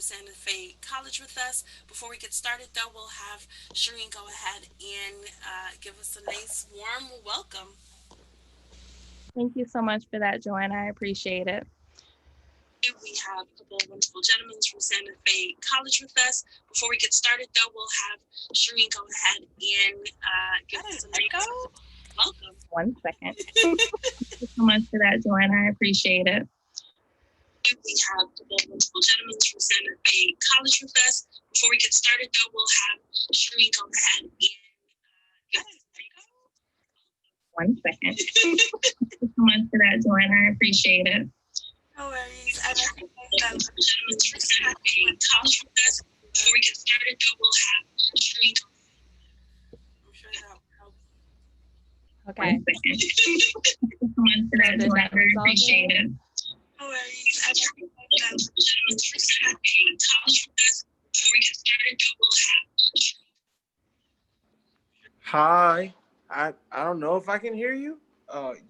Santa Fe College with us. Before we get started, though, we'll have Shireen go ahead and give us a nice, warm welcome. Thank you so much for that, Joanna. I appreciate it. We have a couple of wonderful gentlemen from Santa Fe College with us. Before we get started, though, we'll have Shireen go ahead and give us a nice welcome. One second. Thank you so much for that, Joanna. I appreciate it. We have a couple of wonderful gentlemen from Santa Fe College with us. Before we get started, though, we'll have Shireen go ahead and give us a nice One second. Thank you so much for that, Joanna. I appreciate it. no worries. I recognize that gentlemen from Santa Fe College with us. Before we get started, though, we'll have Shireen. I'm sure that'll help. Okay. One second. Thank you so much for that, Joanna. I appreciate it. No worries. I recognize that gentlemen from Santa Fe College with us. Before we get started, though, we'll have Shireen. Hi. I don't know if I can hear you.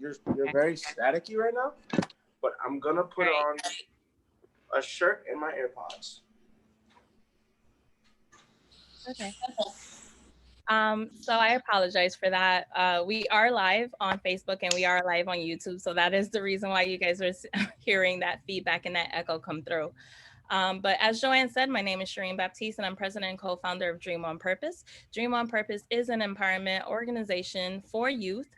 You're very staticky right now, but I'm gonna put on a shirt and my AirPods. Okay. So I apologize for that. We are live on Facebook and we are live on YouTube. So that is the reason why you guys are hearing that feedback and that echo come through. But as Joanne said, my name is Shireen Baptiste and I'm president and co-founder of Dream on Purpose. Dream on Purpose is an empowerment organization for youth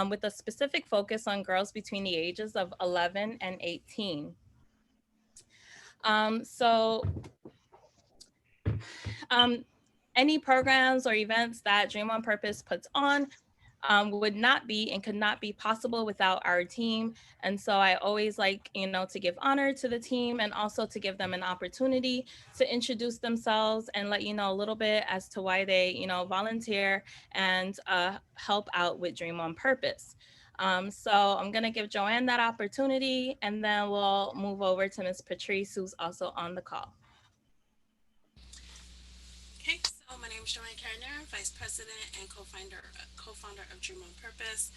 with a specific focus on girls between the ages of 11 and 18. So any programs or events that Dream on Purpose puts on would not be and could not be possible without our team. And so I always like, to give honor to the team and also to give them an opportunity to introduce themselves and let you know a little bit as to why they, volunteer and help out with Dream on Purpose. So I'm going to give Joanne that opportunity and then we'll move over to Ms. Patrice, who's also on the call. Okay, so my name is Joanne Cariner, Vice President and co-founder of Dream on Purpose.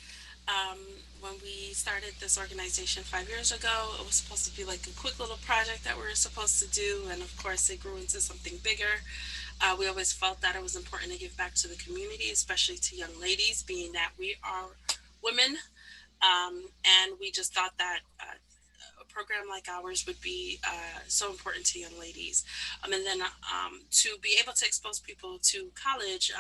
Um, when we started this organization 5 years ago, it was supposed to be like a quick little project that we were supposed to do, and of course, it grew into something bigger. We always felt that it was important to give back to the community, especially to young ladies, being that we are women, and we just thought that a program like ours would be so important to young ladies. And then to be able to expose people to college,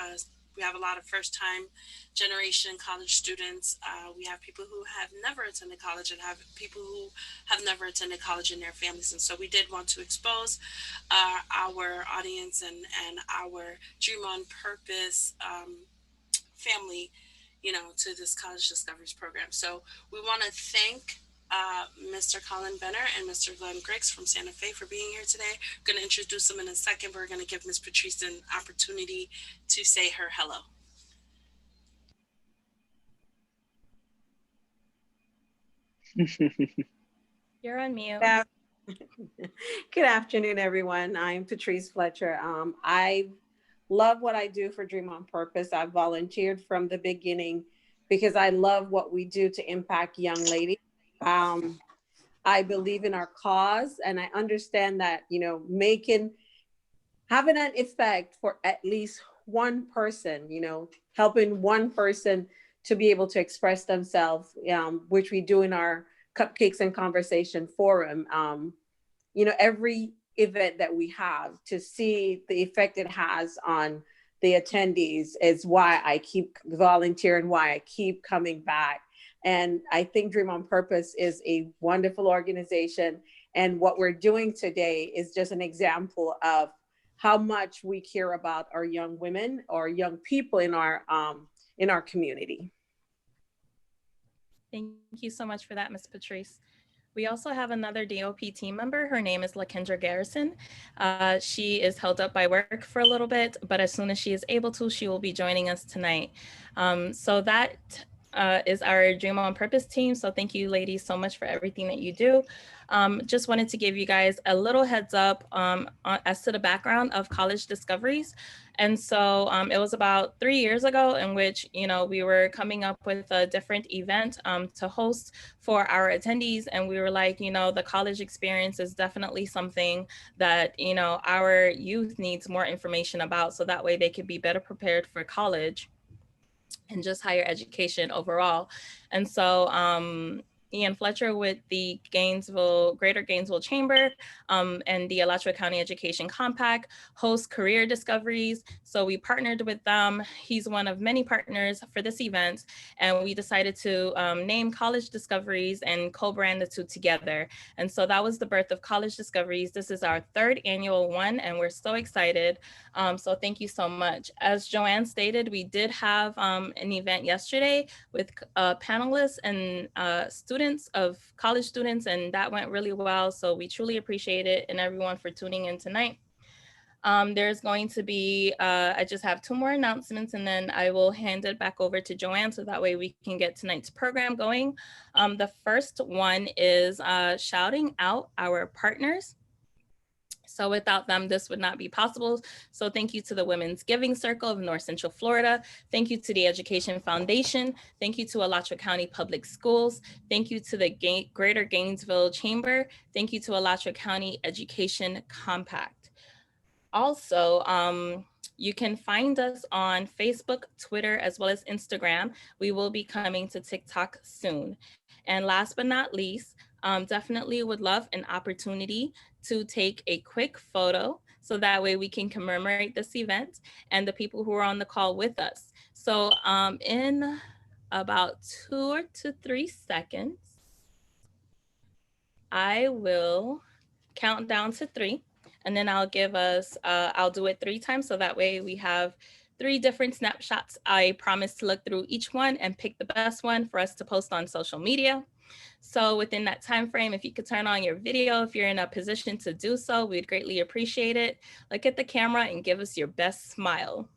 we have a lot of first time generation college students. We have people who have never attended college and have people who have never attended college in their families. And so we did want to expose our audience and our Dream on Purpose family, to this college discoveries program. So we want to thank Mr. Colin Benner and Mr. Glenn Griggs from Santa Fe for being here today. We're going to introduce them in a second. We're going to give Ms. Patrice an opportunity to say her hello. You're on mute. Good afternoon, everyone. I'm Patrice Fletcher. I love what I do for Dream on Purpose. I volunteered from the beginning because I love what we do to impact young ladies. Um, I believe in our cause, and I understand that having an effect for at least one person, helping one person to be able to express themselves, which we do in our Cupcakes and Conversation Forum. Every event that we have, to see the effect it has on the attendees is why I keep volunteering, why I keep coming back. And I think Dream on Purpose is a wonderful organization. And what we're doing today is just an example of how much we care about our young women or young people in our community. Thank you so much for that, Ms. Patrice. We also have another DOP team member. Her name is LaKendra Garrison. She is held up by work for a little bit, but as soon as she is able to, she will be joining us tonight. So that is our Dream on Purpose team. So thank you, ladies, so much for everything that you do. Just wanted to give you guys a little heads up as to the background of College Discoveries. And so it was about 3 years ago in which, we were coming up with a different event to host for our attendees. And we were like, the college experience is definitely something that, our youth needs more information about, so that way they could be better prepared for college and just higher education overall. And so Ian Fletcher with the Greater Gainesville Chamber and the Alachua County Education Compact hosts career discoveries. So we partnered with them. He's one of many partners for this event. And we decided to name College Discoveries and co-brand the two together. And so that was the birth of College Discoveries. This is our 3rd annual one, and we're so excited. So thank you so much. As Joanne stated, we did have an event yesterday with panelists and college students, and that went really well. So we truly appreciate it and everyone for tuning in tonight. There's going to be, I just have 2 more announcements, and then I will hand it back over to Joanne so that way we can get tonight's program going. The first one is shouting out our partners. So without them, this would not be possible. So thank you to the Women's Giving Circle of North Central Florida. Thank you to the Education Foundation. Thank you to Alachua County Public Schools. Thank you to the Greater Gainesville Chamber. Thank you to Alachua County Education Compact. Also, you can find us on Facebook, Twitter, as well as Instagram. We will be coming to TikTok soon. And last but not least, definitely would love an opportunity to take a quick photo so that way we can commemorate this event and the people who are on the call with us. So in about 2 to 3 seconds, I will count down to 3. And then I'll give us, I'll do it 3 times. So that way we have 3 different snapshots. I promise to look through each one and pick the best one for us to post on social media. So within that time frame, if you could turn on your video, if you're in a position to do so, we'd greatly appreciate it. Look at the camera and give us your best smile.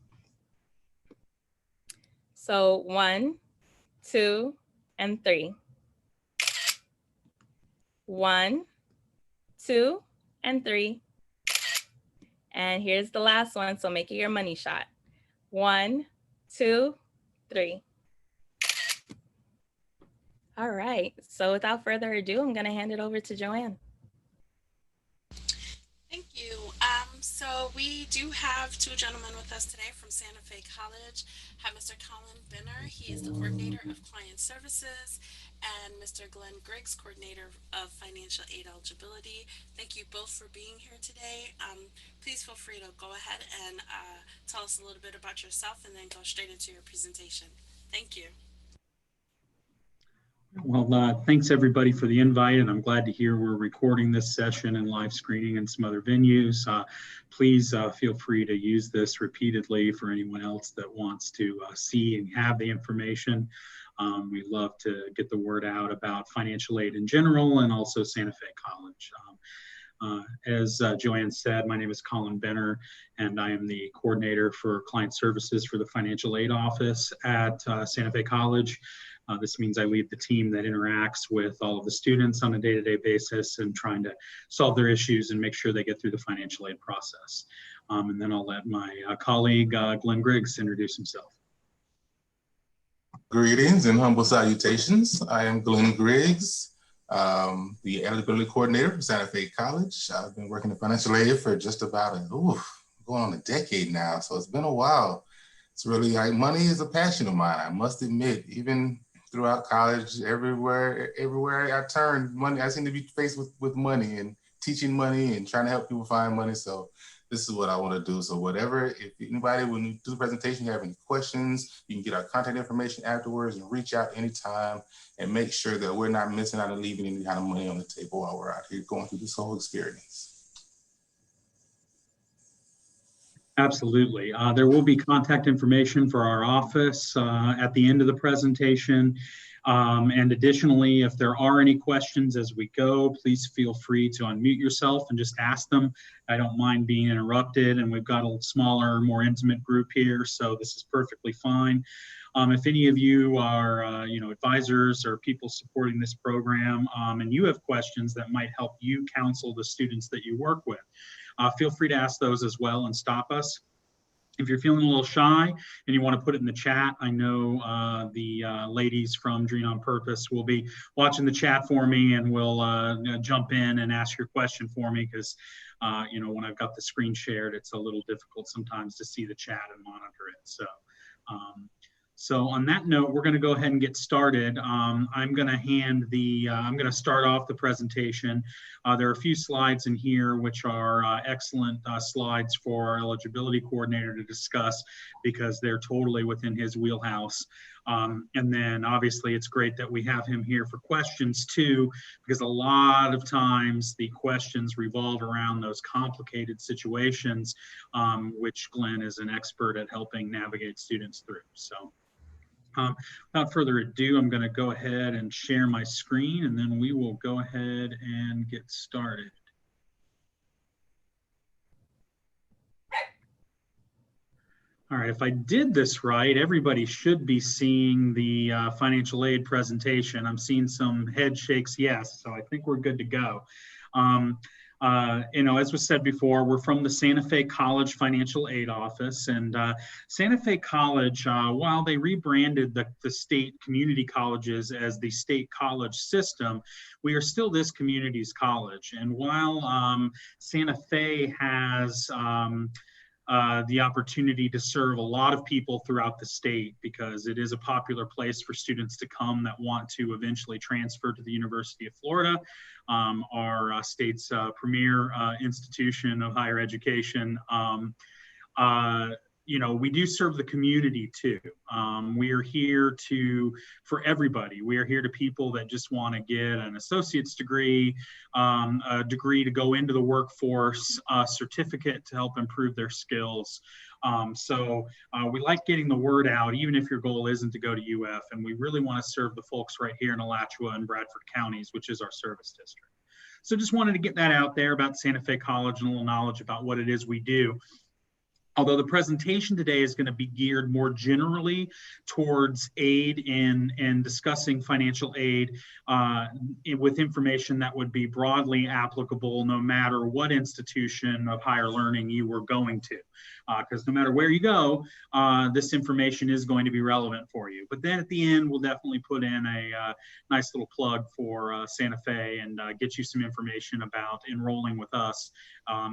So 1, 2, and 3. 1, 2, and 3. And here's the last one, so make it your money shot. 1, 2, 3. All right, so without further ado, I'm gonna hand it over to Joanne. Thank you. So we do have 2 gentlemen with us today from Santa Fe College. Have Mr. Colin Benner, he is the coordinator of client services, and Mr. Glenn Griggs, coordinator of financial aid eligibility. Thank you both for being here today. Please feel free to go ahead and tell us a little bit about yourself and then go straight into your presentation. Thank you. Well, thanks everybody for the invite, and I'm glad to hear we're recording this session and live screening in some other venues. Please feel free to use this repeatedly for anyone else that wants to see and have the information. We love to get the word out about financial aid in general and also Santa Fe College. As Joanne said, my name is Colin Benner, and I am the coordinator for client services for the financial aid office at Santa Fe College. This means I lead the team that interacts with all of the students on a day-to-day basis and trying to solve their issues and make sure they get through the financial aid process. And then I'll let my colleague, Glenn Griggs, introduce himself. Greetings and humble salutations. I am Glenn Griggs, the eligibility coordinator for Santa Fe College. I've been working in financial aid for just about going on a decade now, so it's been a while. It's really like money is a passion of mine, I must admit. Even throughout college, everywhere I turn, money, I seem to be faced with money and teaching money and trying to help people find money. So this is what I want to do. So whatever, if anybody, when you do the presentation, you have any questions, you can get our contact information afterwards and reach out anytime and make sure that we're not missing out and leaving any kind of money on the table while we're out here going through this whole experience. Absolutely. There will be contact information for our office at the end of the presentation. And additionally, if there are any questions as we go, please feel free to unmute yourself and just ask them. I don't mind being interrupted, and we've got a smaller, more intimate group here, so this is perfectly fine. If any of you are, advisors or people supporting this program, and you have questions that might help you counsel the students that you work with, feel free to ask those as well and stop us. If you're feeling a little shy and you want to put it in the chat, I know the ladies from Dream on Purpose will be watching the chat for me and will jump in and ask your question for me, because when I've got the screen shared, it's a little difficult sometimes to see the chat and monitor it. So on that note, we're going to go ahead and get started. I'm going to start off the presentation. There are a few slides in here which are excellent slides for our eligibility coordinator to discuss, because they're totally within his wheelhouse. And then obviously it's great that we have him here for questions too, because a lot of times the questions revolve around those complicated situations, which Glenn is an expert at helping navigate students through. So without further ado, I'm going to go ahead and share my screen, and then we will go ahead and get started. All right, if I did this right, everybody should be seeing the financial aid presentation. I'm seeing some head shakes, yes, so I think we're good to go. As was said before, we're from the Santa Fe College Financial Aid Office, and Santa Fe College, while they rebranded the state community colleges as the state college system, we are still this community's college. And while Santa Fe has the opportunity to serve a lot of people throughout the state, because it is a popular place for students to come that want to eventually transfer to the University of Florida, our state's premier institution of higher education. We do serve the community too. We are here for everybody. We are here to people that just want to get an associate's degree, a degree to go into the workforce, a certificate to help improve their skills. We like getting the word out, even if your goal isn't to go to UF, and we really want to serve the folks right here in Alachua and Bradford counties, which is our service district. So just wanted to get that out there about Santa Fe College and a little knowledge about what it is we do. Although the presentation today is going to be geared more generally towards aid and discussing financial aid with information that would be broadly applicable no matter what institution of higher learning you were going to. Because no matter where you go, this information is going to be relevant for you. But then at the end, we'll definitely put in a nice little plug for Santa Fe and get you some information about enrolling with us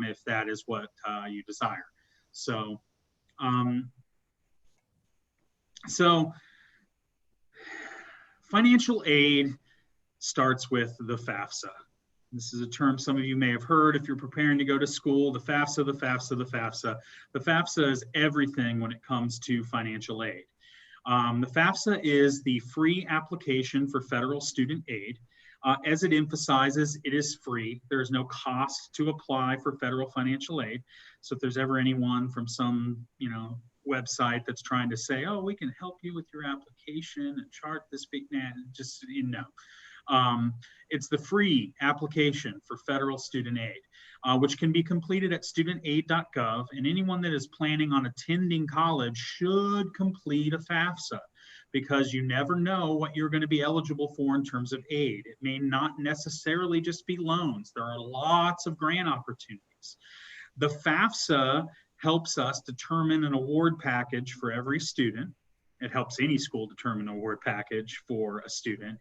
if that is what you desire. So financial aid starts with the FAFSA. This is a term some of you may have heard if you're preparing to go to school, the FAFSA, the FAFSA, the FAFSA. The FAFSA is everything when it comes to financial aid. The FAFSA is the free application for federal student aid. As it emphasizes, it is free. There is no cost to apply for federal financial aid. So if there's ever anyone from some, website that's trying to say, oh, we can help you with your application and chart this big, just, it's the free application for federal student aid, which can be completed at studentaid.gov. And anyone that is planning on attending college should complete a FAFSA, because you never know what you're going to be eligible for in terms of aid. It may not necessarily just be loans. There are lots of grant opportunities. The FAFSA helps us determine an award package for every student. It helps any school determine an award package for a student.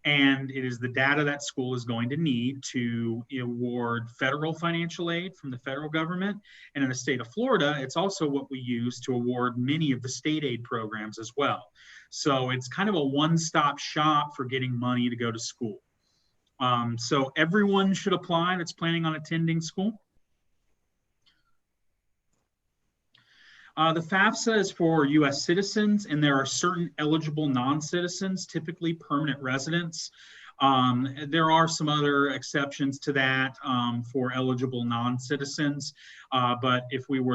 And it is the data that school is going to need to award federal financial aid from the federal government. And in the state of Florida, it's also what we use to award many of the state aid programs as well. So it's kind of a one-stop shop for getting money to go to school. So everyone should apply that's planning on attending school. The FAFSA is for U.S. citizens, and there are certain eligible non-citizens, typically permanent residents. There are some other exceptions to that for eligible non-citizens, but if we were